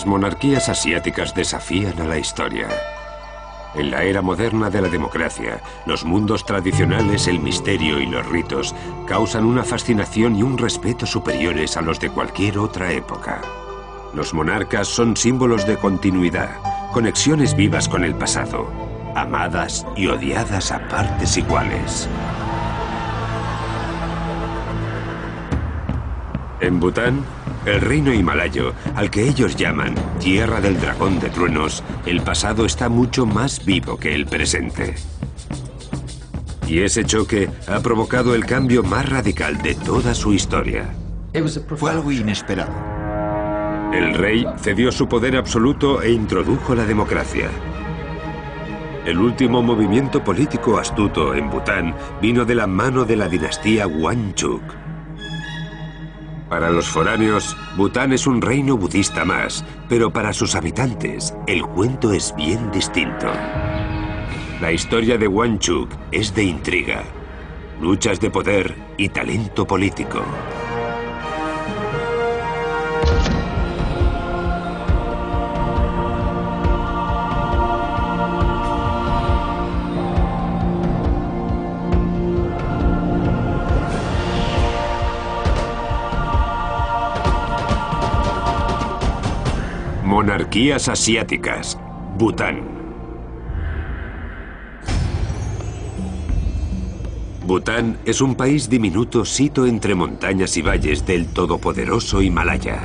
Las monarquías asiáticas desafían a la historia. En la era moderna de la democracia, los mundos tradicionales, el misterio y los ritos causan una fascinación y un respeto superiores a los de cualquier otra época. Los monarcas son símbolos de continuidad, conexiones vivas con el pasado, amadas y odiadas a partes iguales. En Bután, el reino himalayo, al que ellos llaman Tierra del Dragón de Truenos, el pasado está mucho más vivo que el presente. Y ese choque ha provocado el cambio más radical de toda su historia. Fue algo inesperado. El rey cedió su poder absoluto e introdujo la democracia. El último movimiento político astuto en Bután vino de la mano de la dinastía Wangchuk. Para los foráneos, Bután es un reino budista más, pero para sus habitantes, el cuento es bien distinto. La historia de Wangchuk es de intriga, luchas de poder y talento político. Monarquías asiáticas, Bután. Bután es un país diminuto sito entre montañas y valles del todopoderoso Himalaya.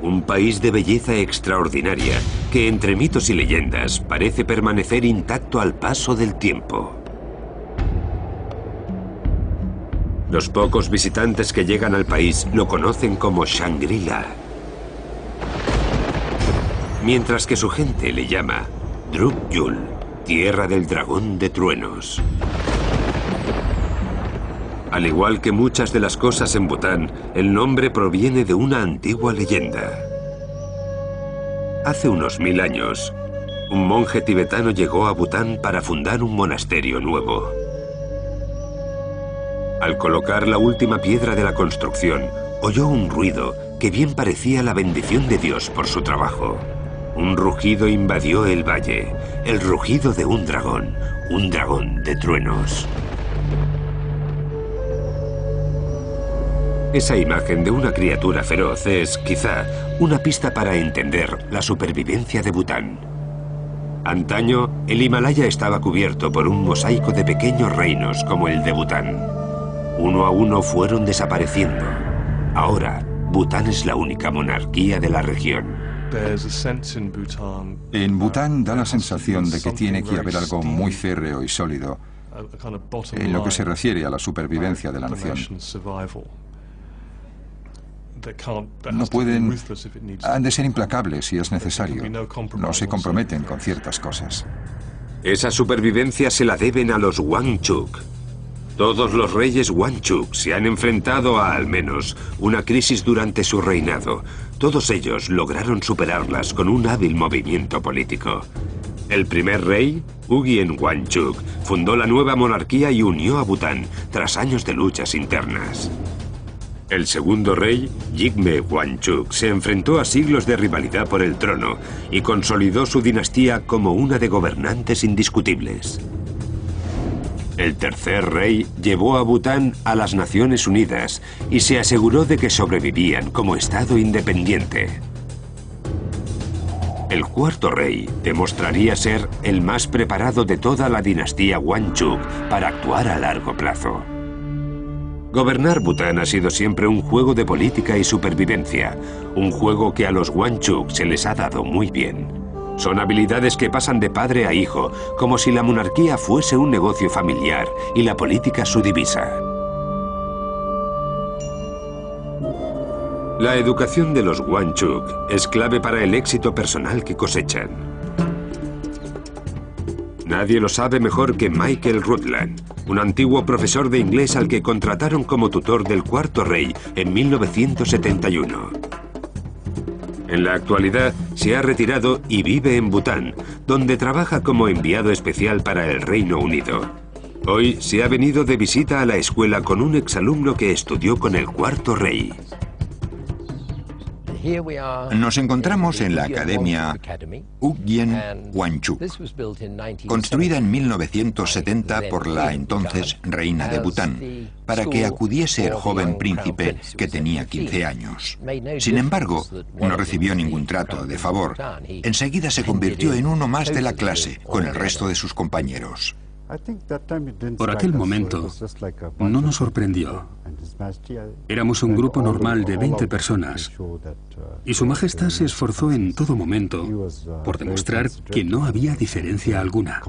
Un país de belleza extraordinaria que entre mitos y leyendas parece permanecer intacto al paso del tiempo. Los pocos visitantes que llegan al país lo conocen como Shangri-La, mientras que su gente le llama Druk-Yul, Tierra del Dragón de Truenos. Al igual que muchas de las cosas en Bután, el nombre proviene de una antigua leyenda. Hace unos 1000 años, un monje tibetano llegó a Bután para fundar un monasterio nuevo. Al colocar la última piedra de la construcción, oyó un ruido que bien parecía la bendición de Dios por su trabajo. Un rugido invadió el valle, el rugido de un dragón de truenos. Esa imagen de una criatura feroz es, quizá, una pista para entender la supervivencia de Bután. Antaño, el Himalaya estaba cubierto por un mosaico de pequeños reinos como el de Bután. Uno a uno fueron desapareciendo. Ahora, Bután es la única monarquía de la región. En Bután da la sensación de que tiene que haber algo muy férreo y sólido en lo que se refiere a la supervivencia de la nación. No pueden... Han de ser implacables si es necesario. No se comprometen con ciertas cosas. Esa supervivencia se la deben a los Wangchuk. Todos los reyes Wangchuk se han enfrentado a, al menos, una crisis durante su reinado. Todos ellos lograron superarlas con un hábil movimiento político. El primer rey, Ugyen Wangchuk, fundó la nueva monarquía y unió a Bután tras años de luchas internas. El segundo rey, Jigme Wangchuk, se enfrentó a siglos de rivalidad por el trono y consolidó su dinastía como una de gobernantes indiscutibles. El tercer rey llevó a Bután a las Naciones Unidas y se aseguró de que sobrevivían como estado independiente. El cuarto rey demostraría ser el más preparado de toda la dinastía Wangchuk para actuar a largo plazo. Gobernar Bután ha sido siempre un juego de política y supervivencia, un juego que a los Wangchuk se les ha dado muy bien. Son habilidades que pasan de padre a hijo, como si la monarquía fuese un negocio familiar y la política su divisa. La educación de los Wangchuk es clave para el éxito personal que cosechan. Nadie lo sabe mejor que Michael Rutland, un antiguo profesor de inglés al que contrataron como tutor del cuarto rey en 1971. En la actualidad se ha retirado y vive en Bután, donde trabaja como enviado especial para el Reino Unido. Hoy se ha venido de visita a la escuela con un exalumno que estudió con el cuarto rey. Nos encontramos en la Academia Ugyen Wangchuk, construida en 1970 por la entonces reina de Bután, para que acudiese el joven príncipe que tenía 15 años. Sin embargo, no recibió ningún trato de favor. Enseguida se convirtió en uno más de la clase, con el resto de sus compañeros. Por aquel momento, no nos sorprendió. Éramos un grupo normal de 20 personas, y Su Majestad se esforzó en todo momento por demostrar que no había diferencia alguna.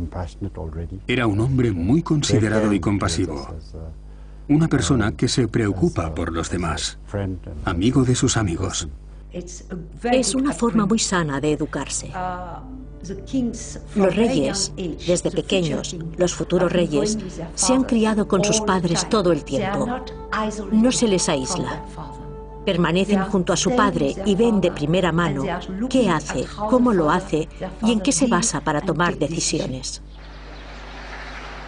Era un hombre muy considerado y compasivo. Una persona que se preocupa por los demás, amigo de sus amigos. Es una forma muy sana de educarse. Los reyes, desde pequeños, los futuros reyes, se han criado con sus padres todo el tiempo. No se les aísla. Permanecen junto a su padre y ven de primera mano qué hace, cómo lo hace y en qué se basa para tomar decisiones.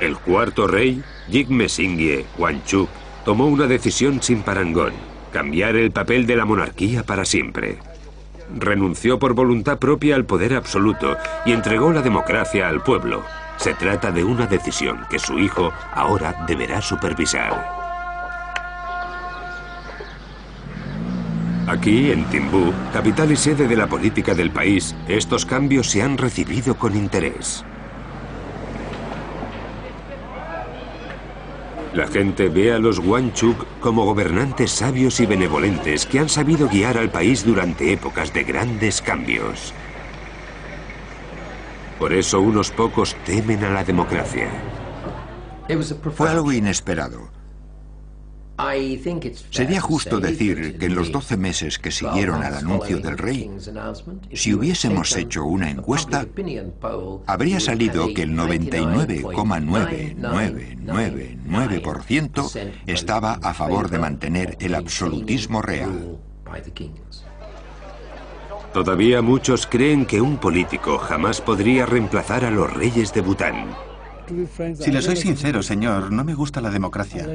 El cuarto rey, Jigme Singye Wangchuk, tomó una decisión sin parangón: cambiar el papel de la monarquía para siempre. Renunció por voluntad propia al poder absoluto y entregó la democracia al pueblo. Se trata de una decisión que su hijo ahora deberá supervisar. Aquí, en Thimphu, capital y sede de la política del país, estos cambios se han recibido con interés. La gente ve a los Wangchuk como gobernantes sabios y benevolentes que han sabido guiar al país durante épocas de grandes cambios. Por eso unos pocos temen a la democracia. Fue algo inesperado. Sería justo decir que en los 12 meses que siguieron al anuncio del rey, si hubiésemos hecho una encuesta, habría salido que el 99,9999% estaba a favor de mantener el absolutismo real. Todavía muchos creen que un político jamás podría reemplazar a los reyes de Bután. Si le soy sincero, señor, no me gusta la democracia.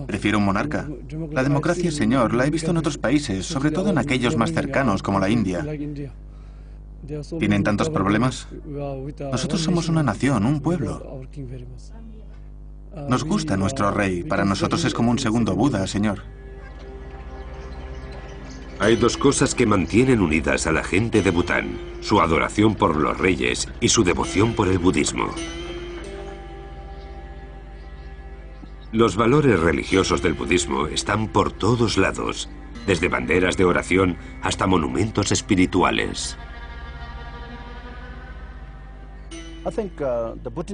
Prefiero un monarca. La democracia, señor, la he visto en otros países, sobre todo en aquellos más cercanos, como la India. ¿Tienen tantos problemas? Nosotros somos una nación, un pueblo. Nos gusta nuestro rey. Para nosotros es como un segundo Buda, señor. Hay dos cosas que mantienen unidas a la gente de Bután: su adoración por los reyes y su devoción por el budismo. Los valores religiosos del budismo están por todos lados, desde banderas de oración hasta monumentos espirituales.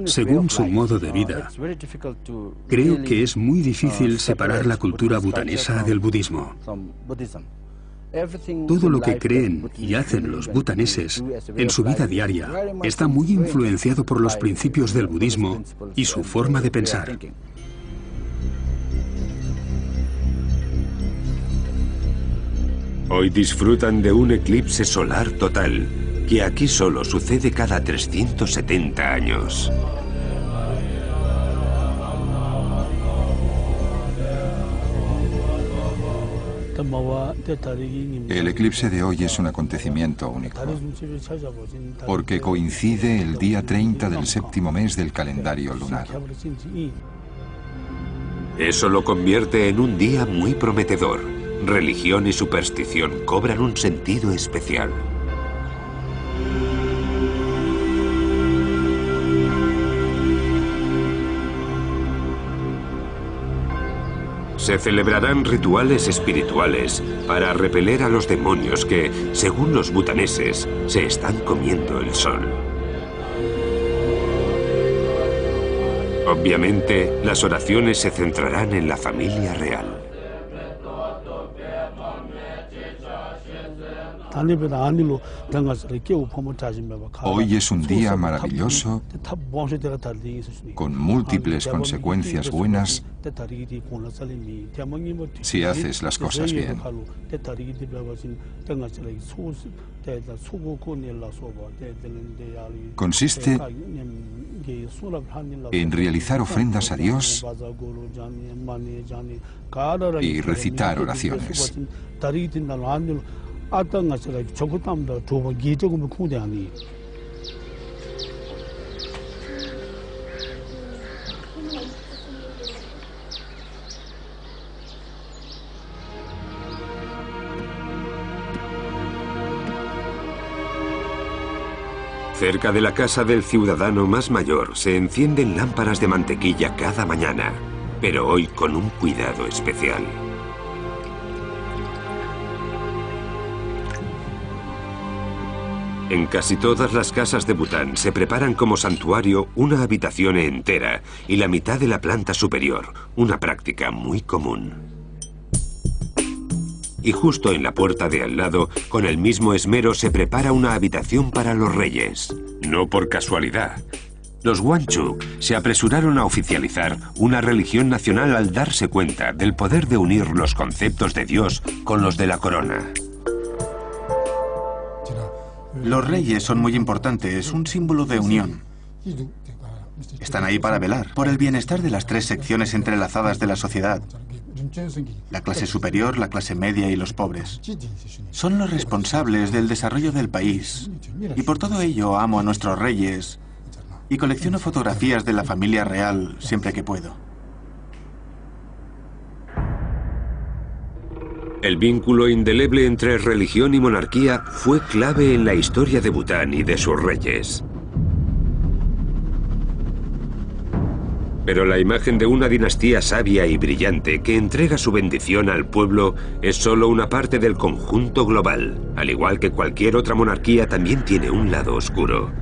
Según su modo de vida, creo que es muy difícil separar la cultura butanesa del budismo. Todo lo que creen y hacen los butaneses en su vida diaria está muy influenciado por los principios del budismo y su forma de pensar. Hoy disfrutan de un eclipse solar total, que aquí solo sucede cada 370 años. El eclipse de hoy es un acontecimiento único, porque coincide el día 30 del séptimo mes del calendario lunar. Eso lo convierte en un día muy prometedor. Religión y superstición cobran un sentido especial. Se celebrarán rituales espirituales para repeler a los demonios que, según los butaneses, se están comiendo el sol. Obviamente, las oraciones se centrarán en la familia real. Hoy es un día maravilloso, con múltiples consecuencias buenas si haces las cosas bien. Consiste en realizar ofrendas a Dios y recitar oraciones. Cerca de la casa del ciudadano más mayor se encienden lámparas de mantequilla cada mañana, pero hoy con un cuidado especial. En casi todas las casas de Bután se preparan como santuario una habitación entera y la mitad de la planta superior, una práctica muy común. Y justo en la puerta de al lado, con el mismo esmero, se prepara una habitación para los reyes. No por casualidad. Los Wangchuk se apresuraron a oficializar una religión nacional al darse cuenta del poder de unir los conceptos de Dios con los de la corona. Los reyes son muy importantes, un símbolo de unión. Están ahí para velar por el bienestar de las tres secciones entrelazadas de la sociedad. La clase superior, la clase media y los pobres. Son los responsables del desarrollo del país. Y por todo ello amo a nuestros reyes y colecciono fotografías de la familia real siempre que puedo. El vínculo indeleble entre religión y monarquía fue clave en la historia de Bután y de sus reyes. Pero la imagen de una dinastía sabia y brillante que entrega su bendición al pueblo es solo una parte del conjunto global. Al igual que cualquier otra monarquía, también tiene un lado oscuro.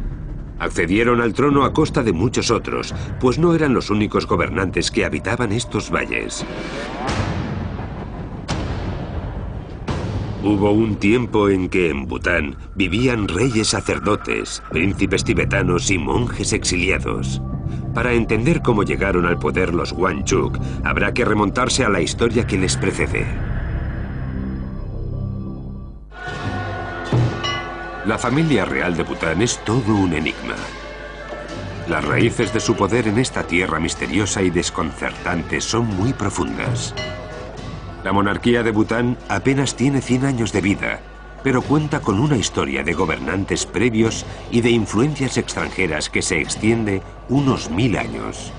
Accedieron al trono a costa de muchos otros, pues no eran los únicos gobernantes que habitaban estos valles. Hubo un tiempo en que en Bután vivían reyes sacerdotes, príncipes tibetanos y monjes exiliados. Para entender cómo llegaron al poder los Wangchuk, habrá que remontarse a la historia que les precede. La familia real de Bután es todo un enigma. Las raíces de su poder en esta tierra misteriosa y desconcertante son muy profundas. La monarquía de Bután apenas tiene 100 años de vida, pero cuenta con una historia de gobernantes previos y de influencias extranjeras que se extiende unos 1000 años.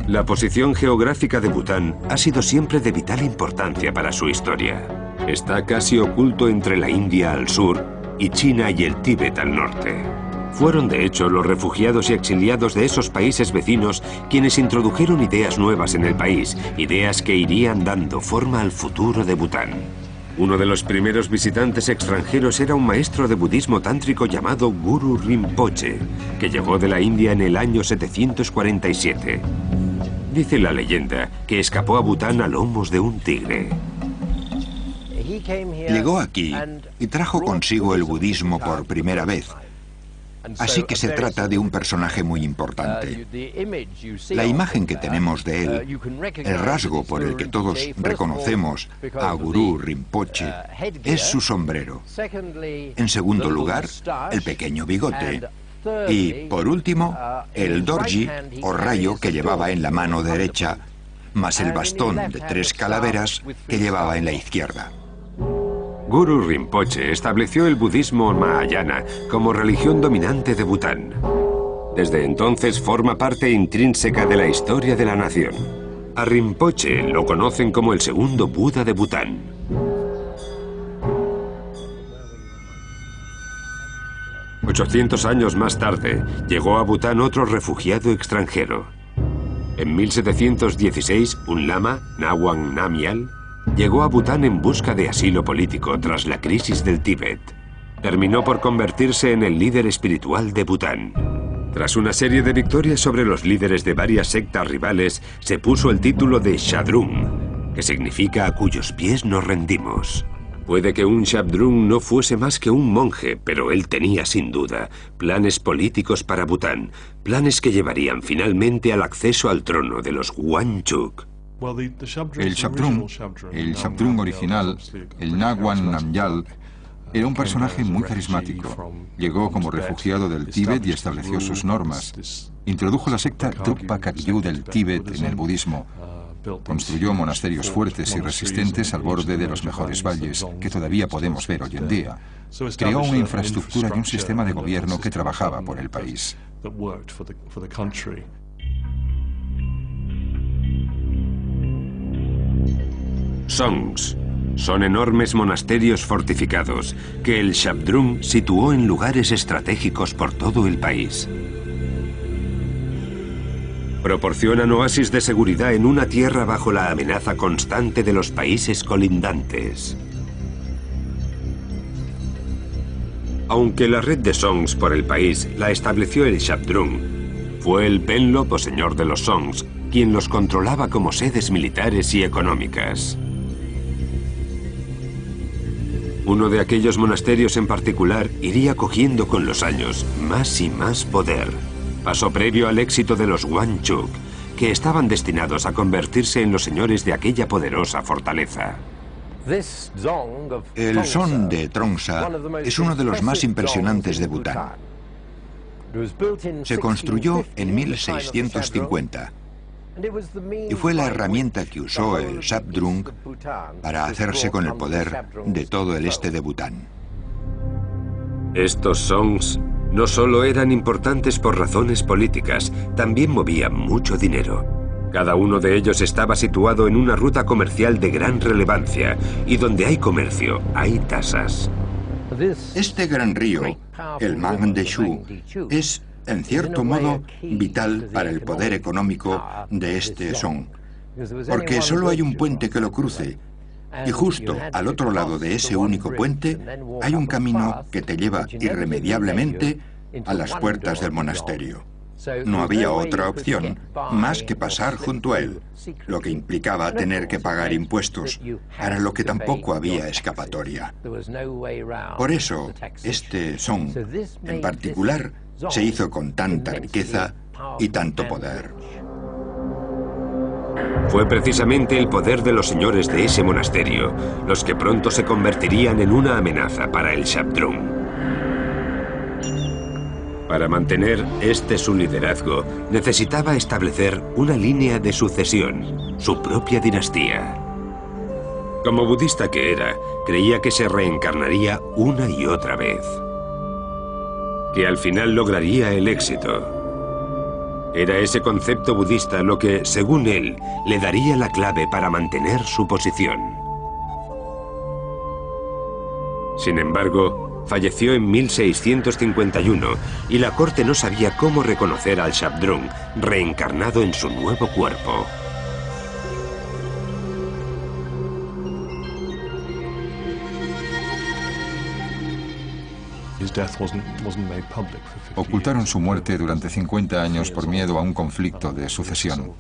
La posición geográfica de Bután ha sido siempre de vital importancia para su historia. Está casi oculto entre la India al sur y China y el Tíbet al norte. Fueron de hecho los refugiados y exiliados de esos países vecinos quienes introdujeron ideas nuevas en el país, ideas que irían dando forma al futuro de Bután. Uno de los primeros visitantes extranjeros era un maestro de budismo tántrico llamado Guru Rinpoche, que llegó de la India en el año 747. Dice la leyenda que escapó a Bután a lomos de un tigre. Llegó aquí y trajo consigo el budismo por primera vez. Así que se trata de un personaje muy importante. La imagen que tenemos de él, el rasgo por el que todos reconocemos a Guru Rinpoche, es su sombrero. En segundo lugar, el pequeño bigote. Y, por último, el dorji o rayo que llevaba en la mano derecha, más el bastón de 3 calaveras que llevaba en la izquierda. Guru Rinpoche estableció el budismo Mahayana como religión dominante de Bután. Desde entonces forma parte intrínseca de la historia de la nación. A Rinpoche lo conocen como el segundo Buda de Bután. $800 años más tarde, llegó a Bután otro refugiado extranjero. En 1716, un lama, Nawang Namgyal, llegó a Bután en busca de asilo político tras la crisis del Tíbet. Terminó por convertirse en el líder espiritual de Bután. Tras una serie de victorias sobre los líderes de varias sectas rivales, se puso el título de Shabdrung, que significa a cuyos pies nos rendimos. Puede que un Shabdrung no fuese más que un monje, pero él tenía sin duda planes políticos para Bután, planes que llevarían finalmente al acceso al trono de los Wangchuk. El Shabdrung original, el Nawang Namgyal, era un personaje muy carismático. Llegó como refugiado del Tíbet y estableció sus normas. Introdujo la secta Drukpa Kagyu del Tíbet en el budismo. Construyó monasterios fuertes y resistentes al borde de los mejores valles, que todavía podemos ver hoy en día. Creó una infraestructura y un sistema de gobierno que trabajaba por el país. Songs son enormes monasterios fortificados que el Shabdrung situó en lugares estratégicos por todo el país. Proporcionan oasis de seguridad en una tierra bajo la amenaza constante de los países colindantes. Aunque la red de Songs por el país la estableció el Shabdrung, fue el Penlop o señor de los Songs quien los controlaba como sedes militares y económicas. Uno de aquellos monasterios en particular iría cogiendo con los años más y más poder. Paso previo al éxito de los Wangchuk, que estaban destinados a convertirse en los señores de aquella poderosa fortaleza. El Song de Trongsa es uno de los más impresionantes de Bután. Se construyó en 1650 y fue la herramienta que usó el Shabdrung para hacerse con el poder de todo el este de Bután. Estos Songs no solo eran importantes por razones políticas, también movían mucho dinero. Cada uno de ellos estaba situado en una ruta comercial de gran relevancia, y donde hay comercio, hay tasas. Este gran río, el Mangdeshu, es, en cierto modo, vital para el poder económico de este Song, porque solo hay un puente que lo cruce, y justo al otro lado de ese único puente hay un camino que te lleva irremediablemente a las puertas del monasterio. No había otra opción más que pasar junto a él, lo que implicaba tener que pagar impuestos, para lo que tampoco había escapatoria. Por eso, este Song, en particular, se hizo con tanta riqueza y tanto poder. Fue precisamente el poder de los señores de ese monasterio los que pronto se convertirían en una amenaza para el Shabdrung. Para mantener su liderazgo, necesitaba establecer una línea de sucesión, su propia dinastía. Como budista que era, creía que se reencarnaría una y otra vez, que al final lograría el éxito. Era ese concepto budista lo que, según él, le daría la clave para mantener su posición. Sin embargo, falleció en 1651 y la corte no sabía cómo reconocer al Shabdrung reencarnado en su nuevo cuerpo. Ocultaron su muerte durante 50 años por miedo a un conflicto de sucesión.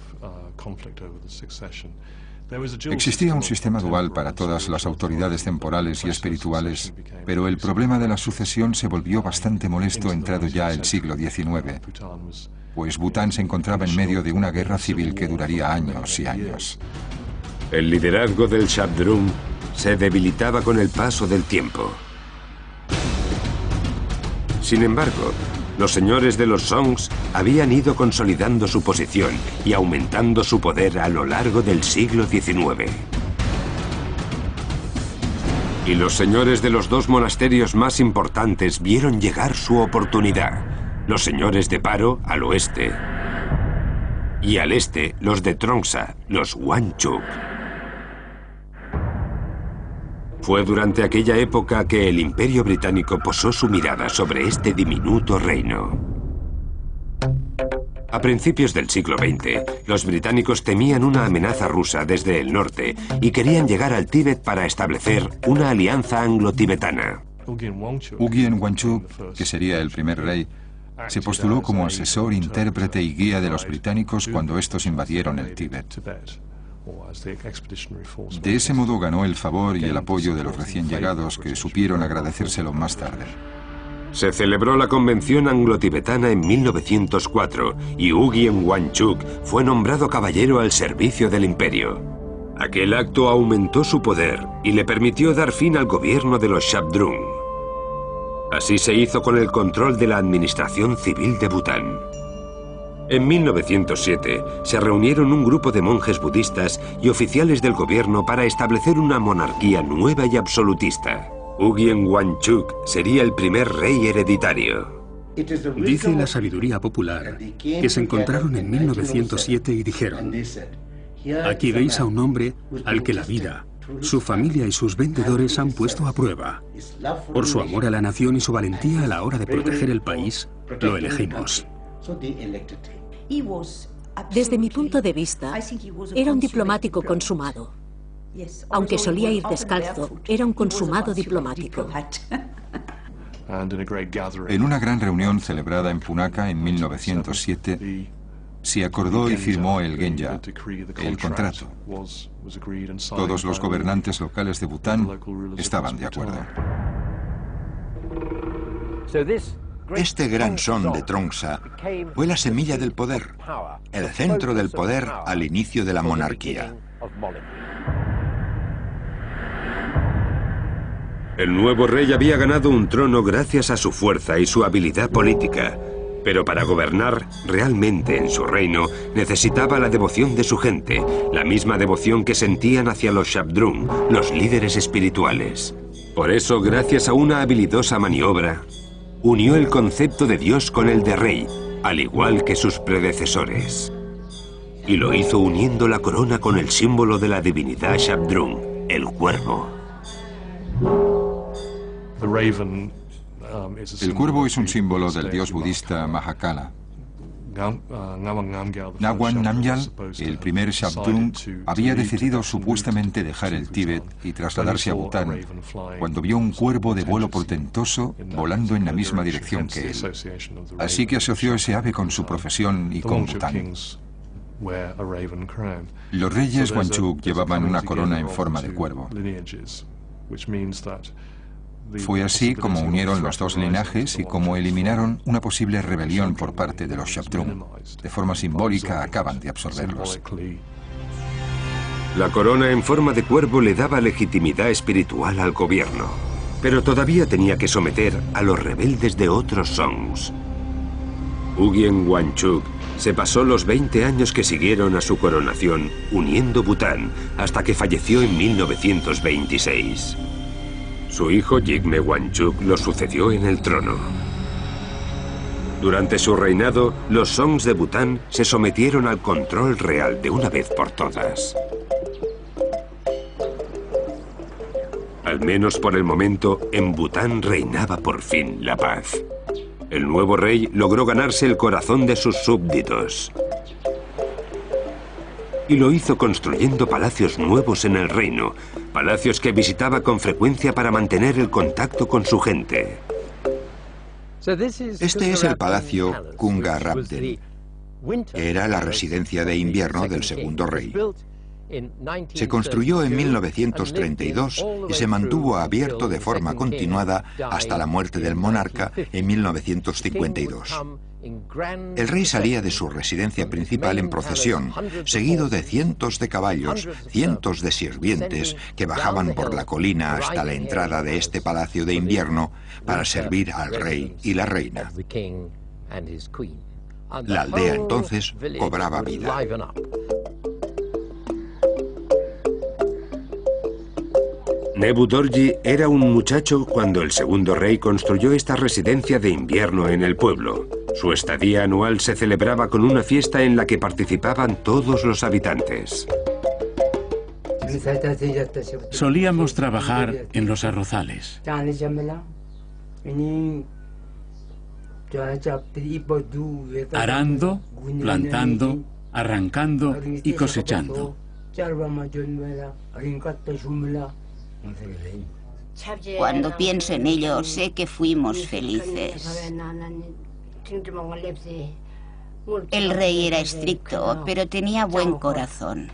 Existía un sistema dual para todas las autoridades temporales y espirituales, pero el problema de la sucesión se volvió bastante molesto entrado ya el siglo XIX, pues Bután se encontraba en medio de una guerra civil que duraría años y años. El liderazgo del Shabdrung se debilitaba con el paso del tiempo. Sin embargo, los señores de los Songs habían ido consolidando su posición y aumentando su poder a lo largo del siglo XIX. Y los señores de los dos monasterios más importantes vieron llegar su oportunidad. Los señores de Paro al oeste y al este los de Trongsa, los Wangchuk. Fue durante aquella época que el Imperio Británico posó su mirada sobre este diminuto reino. A principios del siglo XX, los británicos temían una amenaza rusa desde el norte y querían llegar al Tíbet para establecer una alianza anglo-tibetana. Ugyen Wangchuk, que sería el primer rey, se postuló como asesor, intérprete y guía de los británicos cuando estos invadieron el Tíbet. De ese modo ganó el favor y el apoyo de los recién llegados, que supieron agradecérselo más tarde. Se celebró la Convención Anglo-Tibetana en 1904 y Ugyen Wangchuk fue nombrado caballero al servicio del imperio. Aquel acto aumentó su poder y le permitió dar fin al gobierno de los Shabdrung. Así se hizo con el control de la administración civil de Bután. En 1907 se reunieron un grupo de monjes budistas y oficiales del gobierno para establecer una monarquía nueva y absolutista. Ugyen Wangchuck sería el primer rey hereditario. Dice la sabiduría popular que se encontraron en 1907 y dijeron: aquí veis a un hombre al que la vida, su familia y sus vendedores han puesto a prueba. Por su amor a la nación y su valentía a la hora de proteger el país, lo elegimos. Desde mi punto de vista, era un diplomático consumado. Aunque solía ir descalzo, era un consumado diplomático. En una gran reunión celebrada en Punakha en 1907, se acordó y firmó el Genya, el contrato. Todos los gobernantes locales de Bután estaban de acuerdo. Este gran son de Trongsa fue la semilla del poder, el centro del poder al inicio de la monarquía. El nuevo rey había ganado un trono gracias a su fuerza y su habilidad política, pero para gobernar realmente en su reino necesitaba la devoción de su gente, la misma devoción que sentían hacia los Shabdrung, los líderes espirituales. Por eso, gracias a una habilidosa maniobra, unió el concepto de Dios con el de rey, al igual que sus predecesores. Y lo hizo uniendo la corona con el símbolo de la divinidad Shabdrung, el cuervo. El cuervo es un símbolo del dios budista Mahakala. Ngawang Namgyal, el primer Shabdrung, había decidido supuestamente dejar el Tíbet y trasladarse a Bután cuando vio un cuervo de vuelo portentoso volando en la misma dirección que él. Así que asoció ese ave con su profesión y con Bután. Los reyes Wangchuck llevaban una corona en forma de cuervo. Fue así como unieron los dos linajes y como eliminaron una posible rebelión por parte de los Shabdrung. De forma simbólica acaban de absorberlos. La corona en forma de cuervo le daba legitimidad espiritual al gobierno, pero todavía tenía que someter a los rebeldes de otros songs. Ugyen Wangchuck se pasó los 20 años que siguieron a su coronación uniendo Bután hasta que falleció en 1926. Su hijo Jigme Wangchuck lo sucedió en el trono. Durante su reinado, los songs de Bután se sometieron al control real de una vez por todas. Al menos por el momento, en Bután reinaba por fin la paz. El nuevo rey logró ganarse el corazón de sus súbditos. Y lo hizo construyendo palacios nuevos en el reino, palacios que visitaba con frecuencia para mantener el contacto con su gente. Este es el palacio Kunga Rabden, que era la residencia de invierno del segundo rey. Se construyó en 1932 y se mantuvo abierto de forma continuada hasta la muerte del monarca en 1952. El rey salía de su residencia principal en procesión, seguido de cientos de caballos, cientos de sirvientes que bajaban por la colina hasta la entrada de este palacio de invierno para servir al rey y la reina. La aldea entonces cobraba vida. Nebu Dorji era un muchacho cuando el segundo rey construyó esta residencia de invierno en el pueblo. Su estadía anual se celebraba con una fiesta en la que participaban todos los habitantes. Solíamos trabajar en los arrozales. Arando, plantando, arrancando y cosechando. Cuando pienso en ello, sé que fuimos felices. El rey era estricto, pero tenía buen corazón.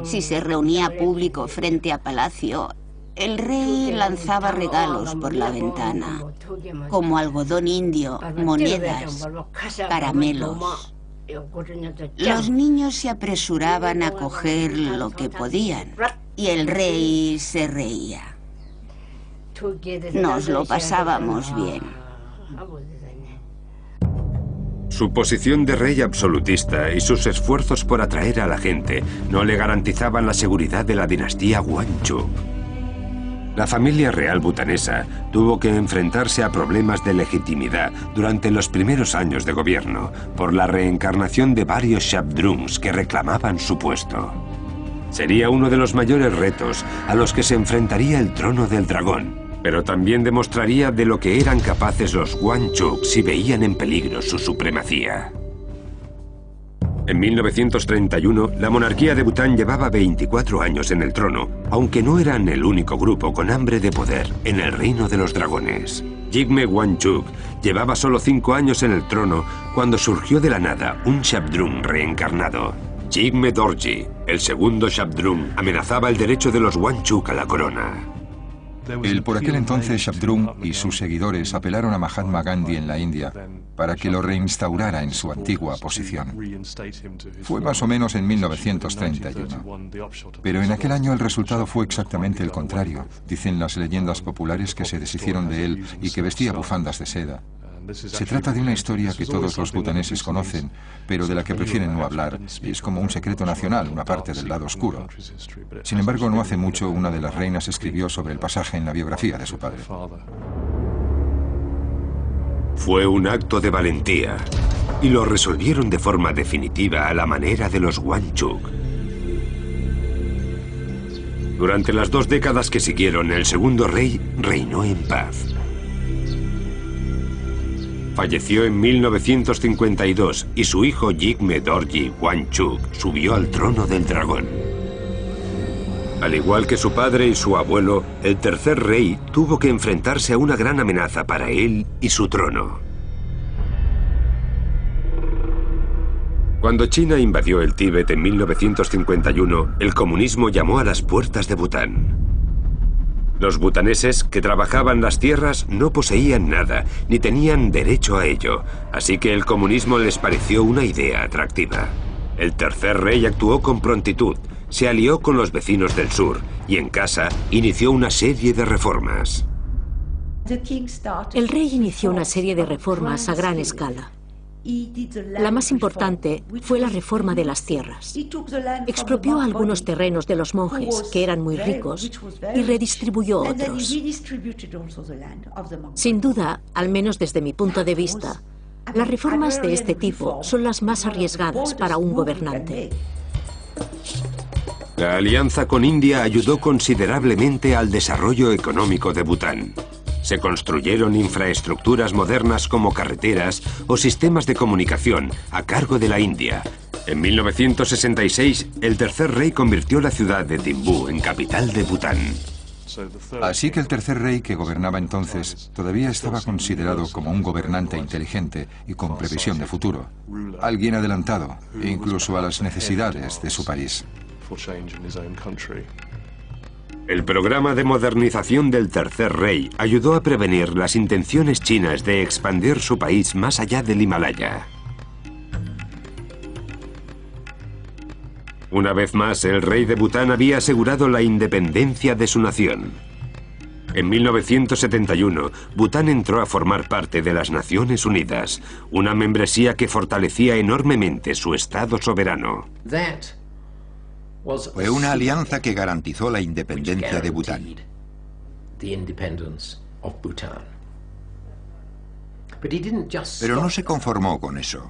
Si se reunía público frente a palacio, el rey lanzaba regalos por la ventana, como algodón indio, monedas, caramelos. Los niños se apresuraban a coger lo que podían y el rey se reía. Nos lo pasábamos bien. Su posición de rey absolutista y sus esfuerzos por atraer a la gente no le garantizaban la seguridad de la dinastía Wangchuck. La familia real butanesa tuvo que enfrentarse a problemas de legitimidad durante los primeros años de gobierno por la reencarnación de varios Shabdrungs que reclamaban su puesto. Sería uno de los mayores retos a los que se enfrentaría el trono del dragón, pero también demostraría de lo que eran capaces los Wangchuck si veían en peligro su supremacía. En 1931, la monarquía de Bután llevaba 24 años en el trono, aunque no eran el único grupo con hambre de poder en el reino de los dragones. Jigme Wangchuck llevaba solo 5 años en el trono cuando surgió de la nada un Shabdrung reencarnado. Jigme Dorji, el segundo Shabdrung, amenazaba el derecho de los Wangchuck a la corona. El por aquel entonces Shabdrung y sus seguidores apelaron a Mahatma Gandhi en la India para que lo reinstaurara en su antigua posición. Fue más o menos en 1931. Pero en aquel año el resultado fue exactamente el contrario. Dicen las leyendas populares que se deshicieron de él y que vestía bufandas de seda. Se trata de una historia que todos los butaneses conocen, pero de la que prefieren no hablar. Es como un secreto nacional, una parte del lado oscuro. Sin embargo, no hace mucho, una de las reinas escribió sobre el pasaje en la biografía de su padre. Fue un acto de valentía, y lo resolvieron de forma definitiva a la manera de los Wangchuck. Durante las 2 décadas que siguieron, el segundo rey reinó en paz. Falleció en 1952 y su hijo Jigme Dorji Wangchuck subió al trono del dragón. Al igual que su padre y su abuelo, el tercer rey tuvo que enfrentarse a una gran amenaza para él y su trono. Cuando China invadió el Tíbet en 1951, el comunismo llamó a las puertas de Bután. Los butaneses que trabajaban las tierras no poseían nada, ni tenían derecho a ello, así que el comunismo les pareció una idea atractiva. El tercer rey actuó con prontitud, se alió con los vecinos del sur y en casa inició una serie de reformas. El rey inició una serie de reformas a gran escala. La más importante fue la reforma de las tierras. Expropió algunos terrenos de los monjes, que eran muy ricos, y redistribuyó otros. Sin duda, al menos desde mi punto de vista, las reformas de este tipo son las más arriesgadas para un gobernante. La alianza con India ayudó considerablemente al desarrollo económico de Bután. Se construyeron infraestructuras modernas como carreteras o sistemas de comunicación a cargo de la India. En 1966, el tercer rey convirtió la ciudad de Thimphu en capital de Bután. Así que el tercer rey que gobernaba entonces todavía estaba considerado como un gobernante inteligente y con previsión de futuro. Alguien adelantado, incluso a las necesidades de su país. El programa de modernización del tercer rey ayudó a prevenir las intenciones chinas de expandir su país más allá del Himalaya. Una vez más, el rey de Bután había asegurado la independencia de su nación. En 1971, Bután entró a formar parte de las Naciones Unidas, una membresía que fortalecía enormemente su estado soberano. Fue una alianza que garantizó la independencia de Bután. Pero no se conformó con eso.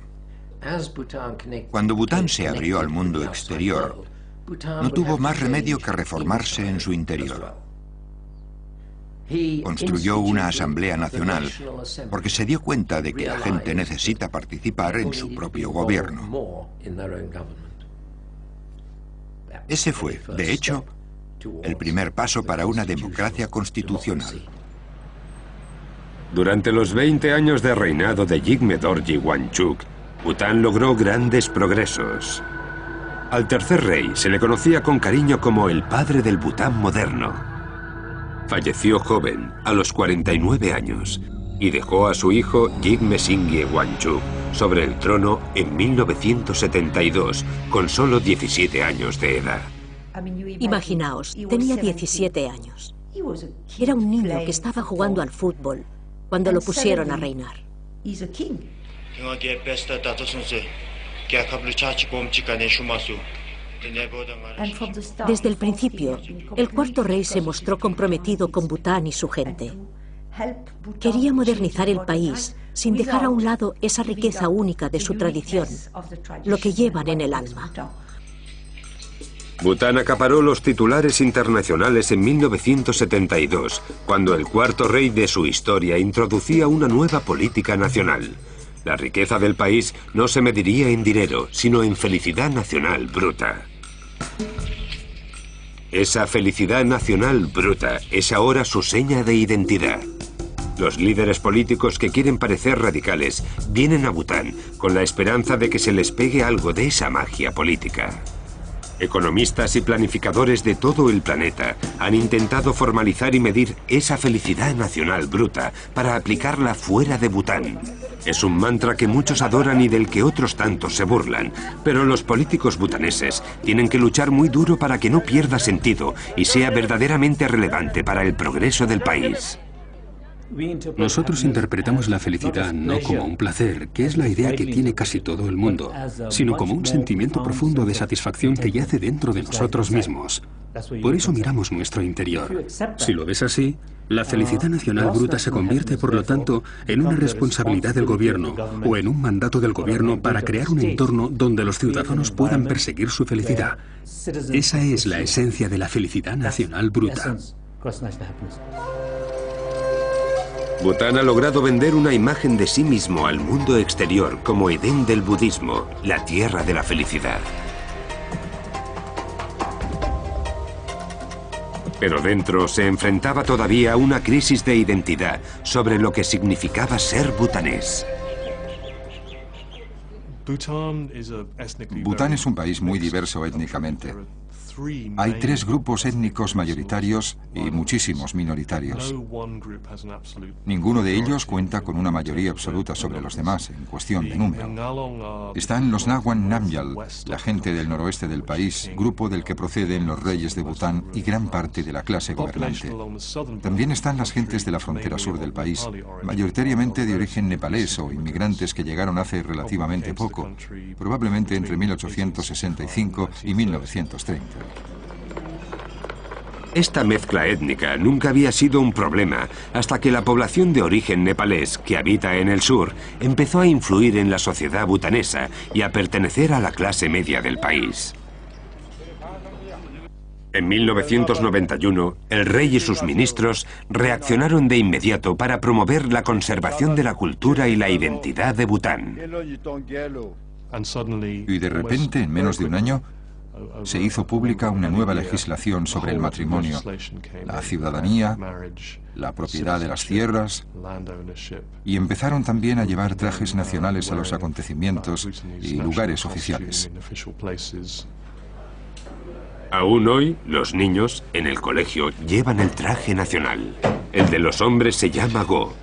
Cuando Bután se abrió al mundo exterior, no tuvo más remedio que reformarse en su interior. Construyó una Asamblea Nacional porque se dio cuenta de que la gente necesita participar en su propio gobierno. Ese fue, de hecho, el primer paso para una democracia constitucional. Durante los 20 años de reinado de Jigme Dorji Wangchuck, Bután logró grandes progresos. Al tercer rey se le conocía con cariño como el padre del Bután moderno. Falleció joven, a los 49 años, y dejó a su hijo Jigme Singye Wangchuck sobre el trono en 1972, con solo 17 años de edad. Imaginaos, tenía 17 años. Era un niño que estaba jugando al fútbol cuando lo pusieron a reinar. Desde el principio, el cuarto rey se mostró comprometido con Bután y su gente. Quería modernizar el país sin dejar a un lado esa riqueza única de su tradición, lo que llevan en el alma. Bután acaparó los titulares internacionales en 1972, cuando el cuarto rey de su historia introducía una nueva política nacional. La riqueza del país no se mediría en dinero, sino en felicidad nacional bruta. Esa felicidad nacional bruta es ahora su seña de identidad. Los líderes políticos que quieren parecer radicales vienen a Bután con la esperanza de que se les pegue algo de esa magia política. Economistas y planificadores de todo el planeta han intentado formalizar y medir esa felicidad nacional bruta para aplicarla fuera de Bután. Es un mantra que muchos adoran y del que otros tantos se burlan, pero los políticos butaneses tienen que luchar muy duro para que no pierda sentido y sea verdaderamente relevante para el progreso del país. Nosotros interpretamos la felicidad no como un placer, que es la idea que tiene casi todo el mundo, sino como un sentimiento profundo de satisfacción que yace dentro de nosotros mismos. Por eso miramos nuestro interior. Si lo ves así, la felicidad nacional bruta se convierte, por lo tanto, en una responsabilidad del gobierno o en un mandato del gobierno para crear un entorno donde los ciudadanos puedan perseguir su felicidad. Esa es la esencia de la felicidad nacional bruta. Bután ha logrado vender una imagen de sí mismo al mundo exterior como Edén del budismo, la tierra de la felicidad. Pero dentro se enfrentaba todavía a una crisis de identidad sobre lo que significaba ser butanés. Bután es un país muy diverso étnicamente. Hay 3 grupos étnicos mayoritarios y muchísimos minoritarios. Ninguno de ellos cuenta con una mayoría absoluta sobre los demás en cuestión de número. Están los Ngawang Namgyal, la gente del noroeste del país, grupo del que proceden los reyes de Bután y gran parte de la clase gobernante. También están las gentes de la frontera sur del país, mayoritariamente de origen nepalés o inmigrantes que llegaron hace relativamente poco, probablemente entre 1865 y 1930. Esta mezcla étnica nunca había sido un problema hasta que la población de origen nepalés que habita en el sur empezó a influir en la sociedad butanesa y a pertenecer a la clase media del país. En 1991, el rey y sus ministros reaccionaron de inmediato para promover la conservación de la cultura y la identidad de Bután. Y de repente, en menos de un año, se hizo pública una nueva legislación sobre el matrimonio, la ciudadanía, la propiedad de las tierras, y empezaron también a llevar trajes nacionales a los acontecimientos y lugares oficiales. Aún hoy, los niños en el colegio llevan el traje nacional. El de los hombres se llama Go.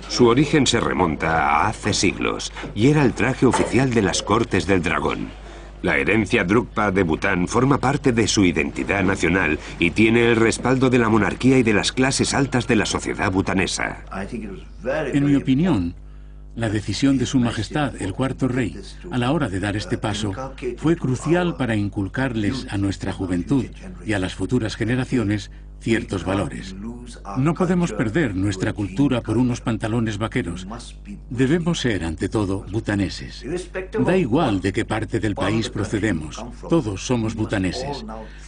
Su origen se remonta a hace siglos y era el traje oficial de las Cortes del Dragón. La herencia Drukpa de Bután forma parte de su identidad nacional y tiene el respaldo de la monarquía y de las clases altas de la sociedad butanesa. En mi opinión, la decisión de Su Majestad, el cuarto rey, a la hora de dar este paso, fue crucial para inculcarles a nuestra juventud y a las futuras generaciones ciertos valores. No podemos perder nuestra cultura por unos pantalones vaqueros. Debemos ser, ante todo, butaneses. Da igual de qué parte del país procedemos, todos somos butaneses.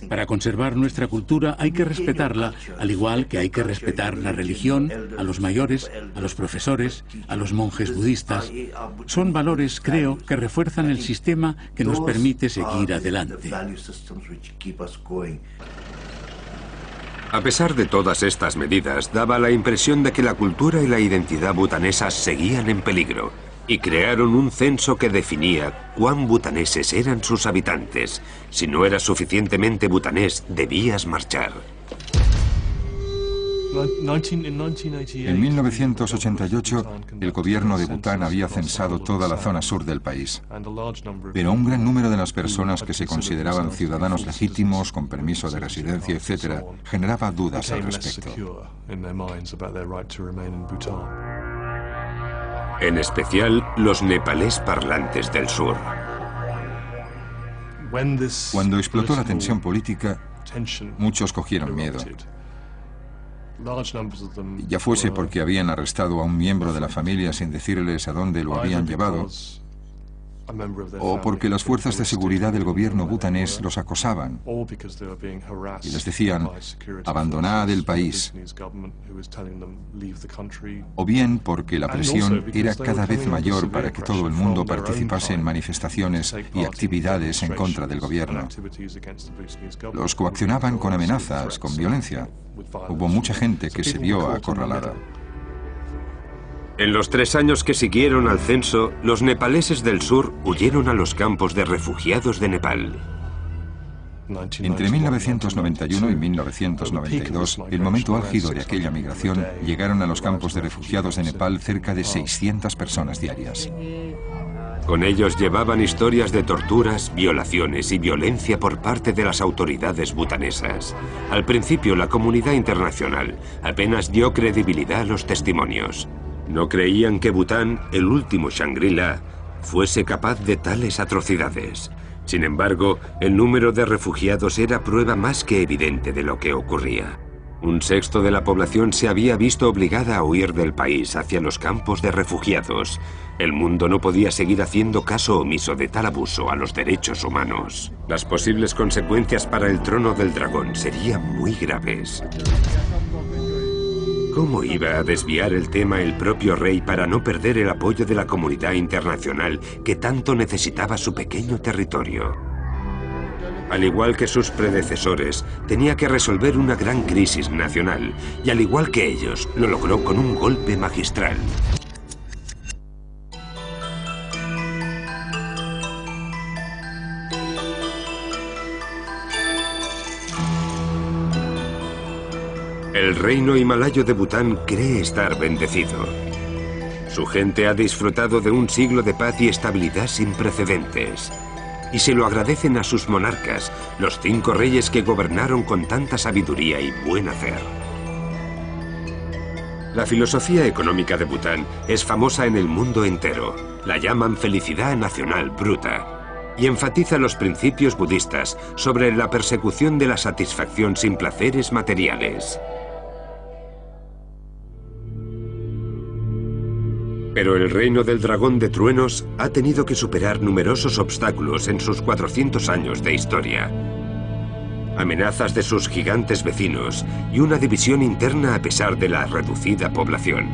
Para conservar nuestra cultura hay que respetarla, al igual que hay que respetar la religión, a los mayores, a los profesores, a los monjes budistas. Son valores, creo, que refuerzan el sistema que nos permite seguir adelante. A pesar de todas estas medidas, daba la impresión de que la cultura y la identidad butanesas seguían en peligro, y crearon un censo que definía cuán butaneses eran sus habitantes. Si no eras suficientemente butanés, debías marchar. En 1988, el gobierno de Bután había censado toda la zona sur del país, pero un gran número de las personas que se consideraban ciudadanos legítimos, con permiso de residencia, etc., generaba dudas al respecto. En especial los nepalés parlantes del sur. Cuando explotó la tensión política, muchos cogieron miedo. Ya fuese porque habían arrestado a un miembro de la familia sin decirles a dónde lo habían llevado, o porque las fuerzas de seguridad del gobierno butanés los acosaban y les decían, abandonad el país, o bien porque la presión era cada vez mayor para que todo el mundo participase en manifestaciones y actividades en contra del gobierno. Los coaccionaban con amenazas, con violencia. Hubo mucha gente que se vio acorralada. En los 3 años que siguieron al censo, los nepaleses del sur huyeron a los campos de refugiados de Nepal. Entre 1991 y 1992, el momento álgido de aquella migración, llegaron a los campos de refugiados de Nepal cerca de 600 personas diarias. Con ellos llevaban historias de torturas, violaciones y violencia por parte de las autoridades butanesas. Al principio, la comunidad internacional apenas dio credibilidad a los testimonios. No creían que Bután, el último Shangri-La, fuese capaz de tales atrocidades. Sin embargo, el número de refugiados era prueba más que evidente de lo que ocurría. 1/6 de la población se había visto obligada a huir del país hacia los campos de refugiados. El mundo no podía seguir haciendo caso omiso de tal abuso a los derechos humanos. Las posibles consecuencias para el trono del dragón serían muy graves. ¿Cómo iba a desviar el tema el propio rey para no perder el apoyo de la comunidad internacional que tanto necesitaba su pequeño territorio? Al igual que sus predecesores, tenía que resolver una gran crisis nacional, y al igual que ellos, lo logró con un golpe magistral. El reino himalayo de Bután cree estar bendecido. Su gente ha disfrutado de un siglo de paz y estabilidad sin precedentes. Y se lo agradecen a sus monarcas, los 5 reyes que gobernaron con tanta sabiduría y buen hacer. La filosofía económica de Bután es famosa en el mundo entero. La llaman felicidad nacional bruta y enfatiza los principios budistas sobre la persecución de la satisfacción sin placeres materiales. Pero el reino del dragón de truenos ha tenido que superar numerosos obstáculos en sus 400 años de historia. Amenazas de sus gigantes vecinos y una división interna a pesar de la reducida población.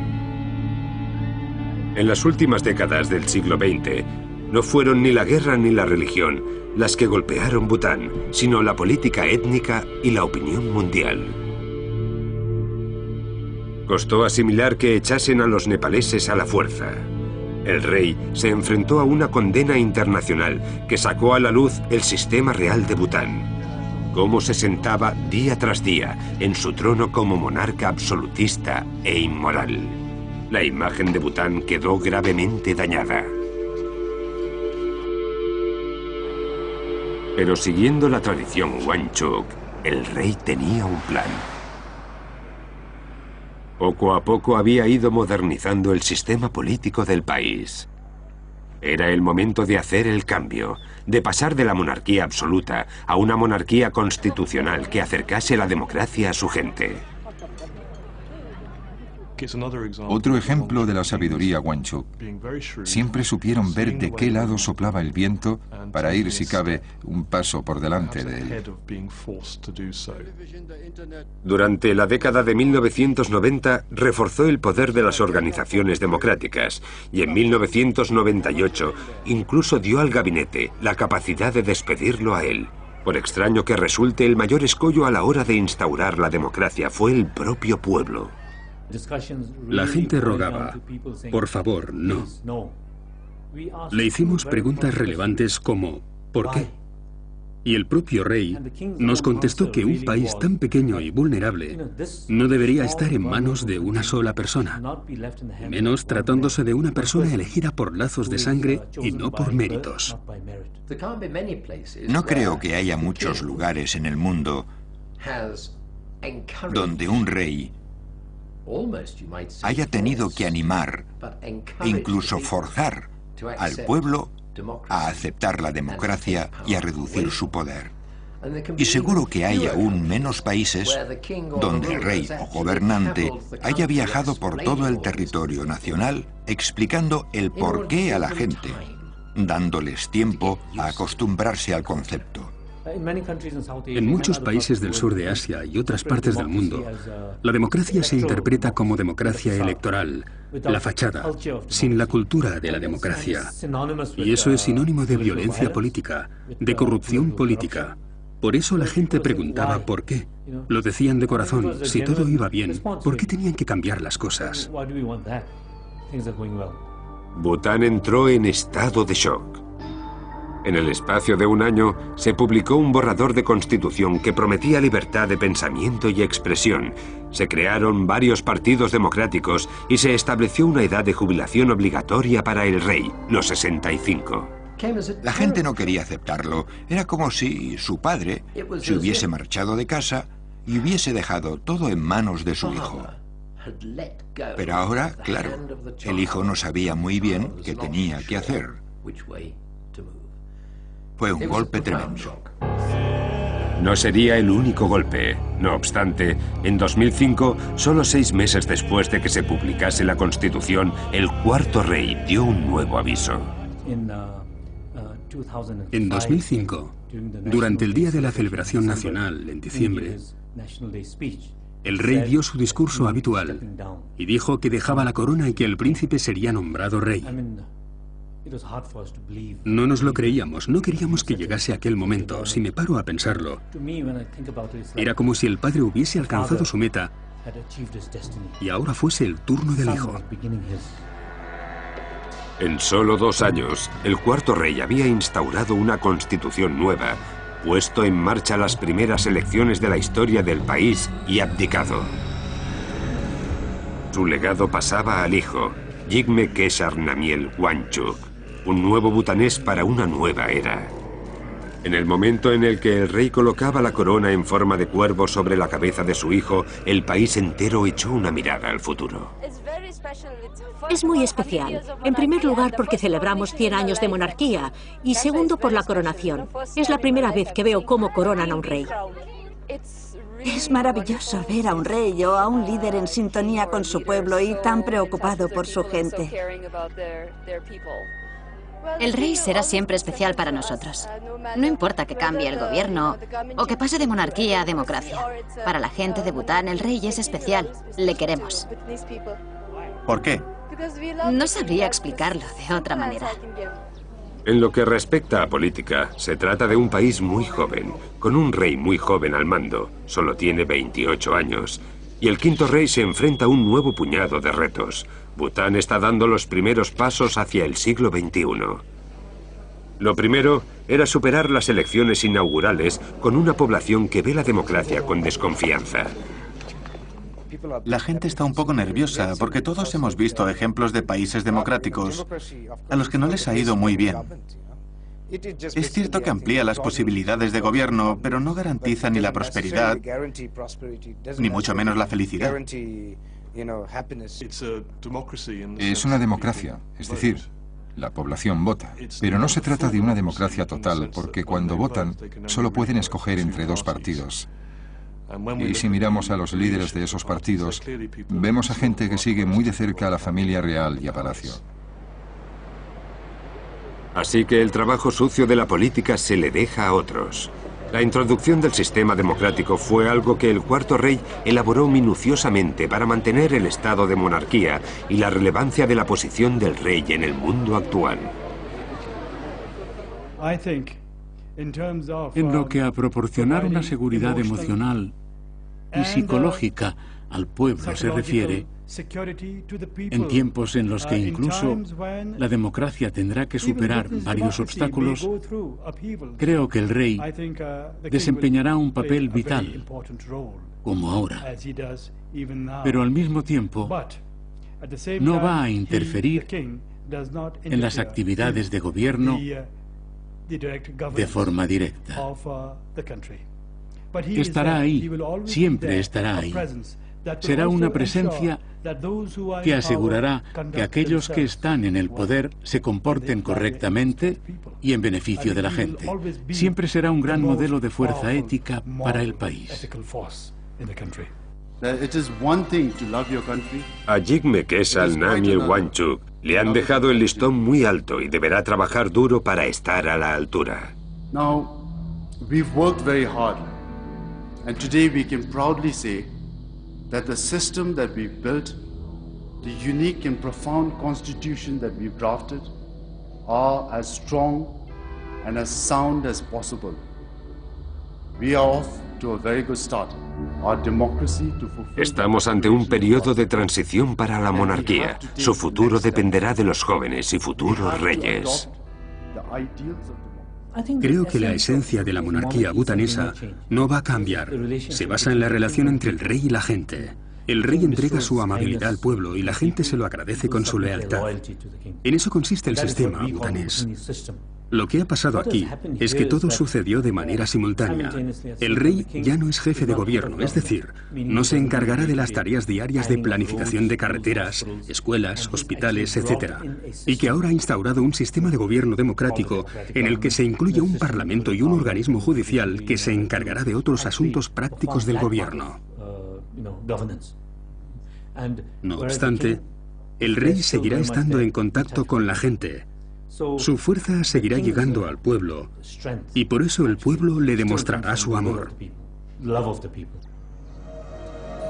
En las últimas décadas del siglo XX, no fueron ni la guerra ni la religión las que golpearon Bután, sino la política étnica y la opinión mundial. Costó asimilar que echasen a los nepaleses a la fuerza. El rey se enfrentó a una condena internacional que sacó a la luz el sistema real de Bután. Cómo se sentaba día tras día en su trono como monarca absolutista e inmoral. La imagen de Bután quedó gravemente dañada. Pero siguiendo la tradición Wangchuk, el rey tenía un plan. Poco a poco había ido modernizando el sistema político del país. Era el momento de hacer el cambio, de pasar de la monarquía absoluta a una monarquía constitucional que acercase la democracia a su gente. Otro ejemplo de la sabiduría Wangchuk. Siempre supieron ver de qué lado soplaba el viento para ir, si cabe, un paso por delante de él. Durante la década de 1990 reforzó el poder de las organizaciones democráticas y en 1998 incluso dio al gabinete la capacidad de despedirlo a él. Por extraño que resulte, el mayor escollo a la hora de instaurar la democracia fue el propio pueblo. La gente rogaba, por favor, no. Le hicimos preguntas relevantes como, ¿por qué? Y el propio rey nos contestó que un país tan pequeño y vulnerable no debería estar en manos de una sola persona, menos tratándose de una persona elegida por lazos de sangre y no por méritos. No creo que haya muchos lugares en el mundo donde un rey haya tenido que animar e incluso forzar al pueblo a aceptar la democracia y a reducir su poder. Y seguro que hay aún menos países donde el rey o gobernante haya viajado por todo el territorio nacional explicando el porqué a la gente, dándoles tiempo a acostumbrarse al concepto. En muchos países del sur de Asia y otras partes del mundo, la democracia se interpreta como democracia electoral, la fachada, sin la cultura de la democracia. Y eso es sinónimo de violencia política, de corrupción política. Por eso la gente preguntaba por qué. Lo decían de corazón, si todo iba bien, ¿por qué tenían que cambiar las cosas? Bután entró en estado de shock. En el espacio de un año, se publicó un borrador de constitución que prometía libertad de pensamiento y expresión. Se crearon varios partidos democráticos y se estableció una edad de jubilación obligatoria para el rey, los 65. La gente no quería aceptarlo. Era como si su padre se hubiese marchado de casa y hubiese dejado todo en manos de su hijo. Pero ahora, claro, el hijo no sabía muy bien qué tenía que hacer. Fue un golpe tremendo. No sería el único golpe. No obstante, en 2005, solo 6 meses después de que se publicase la Constitución, el cuarto rey dio un nuevo aviso. En 2005, durante el día de la celebración nacional, en diciembre, el rey dio su discurso habitual y dijo que dejaba la corona y que el príncipe sería nombrado rey. No nos lo creíamos, no queríamos que llegase aquel momento. Si me paro a pensarlo, era como si el padre hubiese alcanzado su meta y ahora fuese el turno del hijo. En solo 2 años, el cuarto rey había instaurado una constitución nueva, puesto en marcha las primeras elecciones de la historia del país y abdicado. Su legado pasaba al hijo, Jigme Khesar Namiel Wangchuck, un nuevo butanés para una nueva era. En el momento en el que el rey colocaba la corona en forma de cuervo sobre la cabeza de su hijo, el país entero echó una mirada al futuro. Es muy especial. En primer lugar, porque celebramos 100 años de monarquía y segundo, por la coronación. Es la primera vez que veo cómo coronan a un rey. Es maravilloso ver a un rey o a un líder en sintonía con su pueblo y tan preocupado por su gente. El rey será siempre especial para nosotros. No importa que cambie el gobierno o que pase de monarquía a democracia. Para la gente de Bután, el rey es especial. Le queremos. ¿Por qué? No sabría explicarlo de otra manera. En lo que respecta a política, se trata de un país muy joven, con un rey muy joven al mando. Solo tiene 28 años. Y el quinto rey se enfrenta a un nuevo puñado de retos. Bután está dando los primeros pasos hacia el siglo XXI. Lo primero era superar las elecciones inaugurales con una población que ve la democracia con desconfianza. La gente está un poco nerviosa porque todos hemos visto ejemplos de países democráticos a los que no les ha ido muy bien. Es cierto que amplía las posibilidades de gobierno, pero no garantiza ni la prosperidad, ni mucho menos la felicidad. Es una democracia, es decir, la población vota. Pero no se trata de una democracia total, porque cuando votan solo pueden escoger entre 2 partidos. Y si miramos a los líderes de esos partidos, vemos a gente que sigue muy de cerca a la familia real y a Palacio. Así que el trabajo sucio de la política se le deja a otros. La introducción del sistema democrático fue algo que el cuarto rey elaboró minuciosamente para mantener el estado de monarquía y la relevancia de la posición del rey en el mundo actual. En lo que a proporcionar una seguridad emocional y psicológica al pueblo se refiere, en tiempos en los que incluso la democracia tendrá que superar varios obstáculos, creo que el rey desempeñará un papel vital, como ahora. Pero al mismo tiempo, no va a interferir en las actividades de gobierno de forma directa. Estará ahí, siempre estará ahí, será una presencia que asegurará que aquellos que están en el poder se comporten correctamente y en beneficio de la gente. Siempre será un gran modelo de fuerza ética para el país. A Jigme Khesal Namgyel Wangchuk le han dejado el listón muy alto y deberá trabajar duro para estar a la altura. Now, we've worked very hard, and today we can proudly say that the system that we've built, the unique and profound constitution that we've drafted, are as strong and as sound as possible. We are off to a very good start. Our democracy to fulfill... Estamos ante un periodo de transición para la monarquía. Su futuro dependerá de los jóvenes y futuros reyes. Creo que la esencia de la monarquía bhutanesa no va a cambiar. Se basa en la relación entre el rey y la gente. El rey entrega su amabilidad al pueblo y la gente se lo agradece con su lealtad. En eso consiste el sistema bhutanés. Lo que ha pasado aquí es que todo sucedió de manera simultánea. El rey ya no es jefe de gobierno, es decir, no se encargará de las tareas diarias de planificación de carreteras, escuelas, hospitales, etc. Y que ahora ha instaurado un sistema de gobierno democrático en el que se incluye un parlamento y un organismo judicial que se encargará de otros asuntos prácticos del gobierno. No obstante, el rey seguirá estando en contacto con la gente. Su fuerza seguirá llegando al pueblo y por eso el pueblo le demostrará su amor.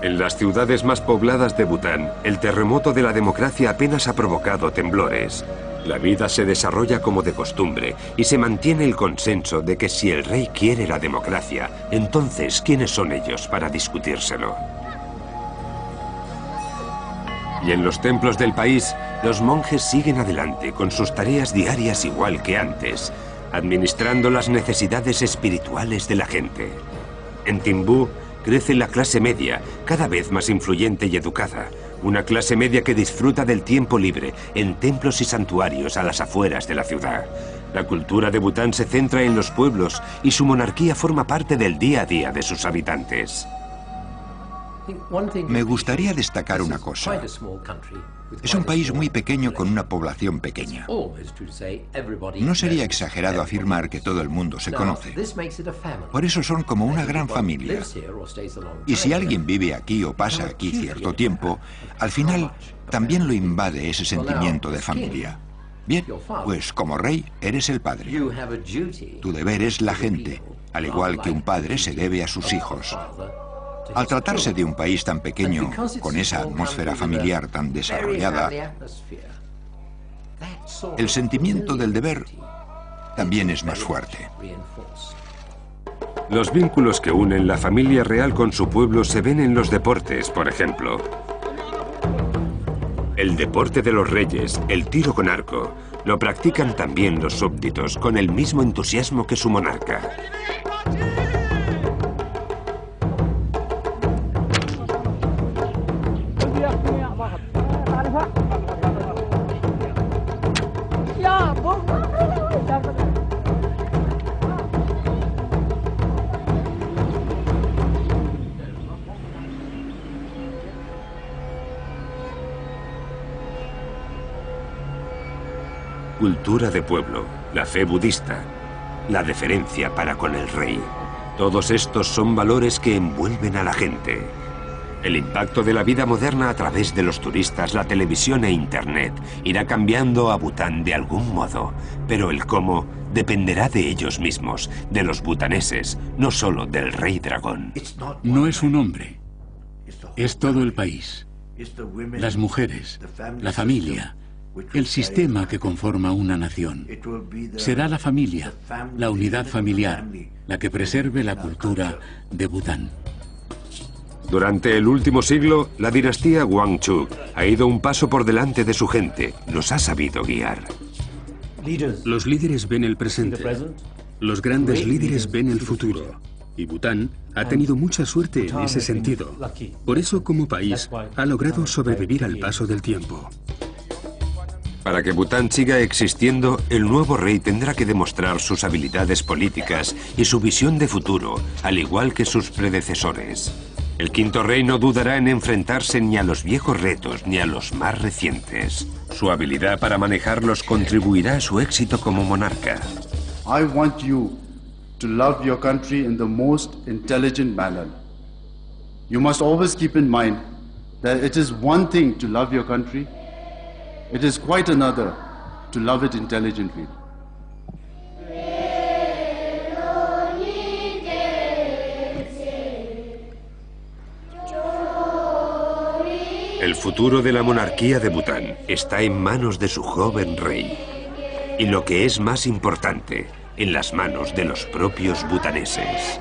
En las ciudades más pobladas de Bután, el terremoto de la democracia apenas ha provocado temblores. La vida se desarrolla como de costumbre y se mantiene el consenso de que si el rey quiere la democracia, entonces ¿quiénes son ellos para discutírselo? Y en los templos del país, los monjes siguen adelante con sus tareas diarias igual que antes, administrando las necesidades espirituales de la gente. En Timbú crece la clase media, cada vez más influyente y educada. Una clase media que disfruta del tiempo libre en templos y santuarios a las afueras de la ciudad. La cultura de Bután se centra en los pueblos y su monarquía forma parte del día a día de sus habitantes. Me gustaría destacar una cosa. Es un país muy pequeño con una población pequeña. No sería exagerado afirmar que todo el mundo se conoce. Por eso son como una gran familia. Y si alguien vive aquí o pasa aquí cierto tiempo, al final también lo invade ese sentimiento de familia. Bien, pues como rey eres el padre. Tu deber es la gente, al igual que un padre se debe a sus hijos. Al tratarse de un país tan pequeño, con esa atmósfera familiar tan desarrollada, el sentimiento del deber también es más fuerte. Los vínculos que unen la familia real con su pueblo se ven en los deportes, por ejemplo. El deporte de los reyes, el tiro con arco, lo practican también los súbditos con el mismo entusiasmo que su monarca. Cultura de pueblo, la fe budista, la deferencia para con el rey. Todos estos son valores que envuelven a la gente. El impacto de la vida moderna a través de los turistas, la televisión e Internet irá cambiando a Bután de algún modo, pero el cómo dependerá de ellos mismos, de los butaneses, no solo del rey dragón. No es un hombre, es todo el país, las mujeres, la familia, el sistema que conforma una nación. Será la familia, la unidad familiar, la que preserve la cultura de Bután. Durante el último siglo, la dinastía Wangchuk ha ido un paso por delante de su gente, los ha sabido guiar. Los líderes ven el presente, los grandes líderes ven el futuro. Y Bután ha tenido mucha suerte en ese sentido. Por eso, como país, ha logrado sobrevivir al paso del tiempo. Para que Bután siga existiendo, el nuevo rey tendrá que demostrar sus habilidades políticas y su visión de futuro, al igual que sus predecesores. El quinto rey no dudará en enfrentarse ni a los viejos retos ni a los más recientes. Su habilidad para manejarlos contribuirá a su éxito como monarca. I want you to love your country in the most intelligent manner. You must always keep in mind that it is one thing to love your country, it is quite another to love it intelligently. El futuro de la monarquía de Bután está en manos de su joven rey. Y lo que es más importante, en las manos de los propios butaneses.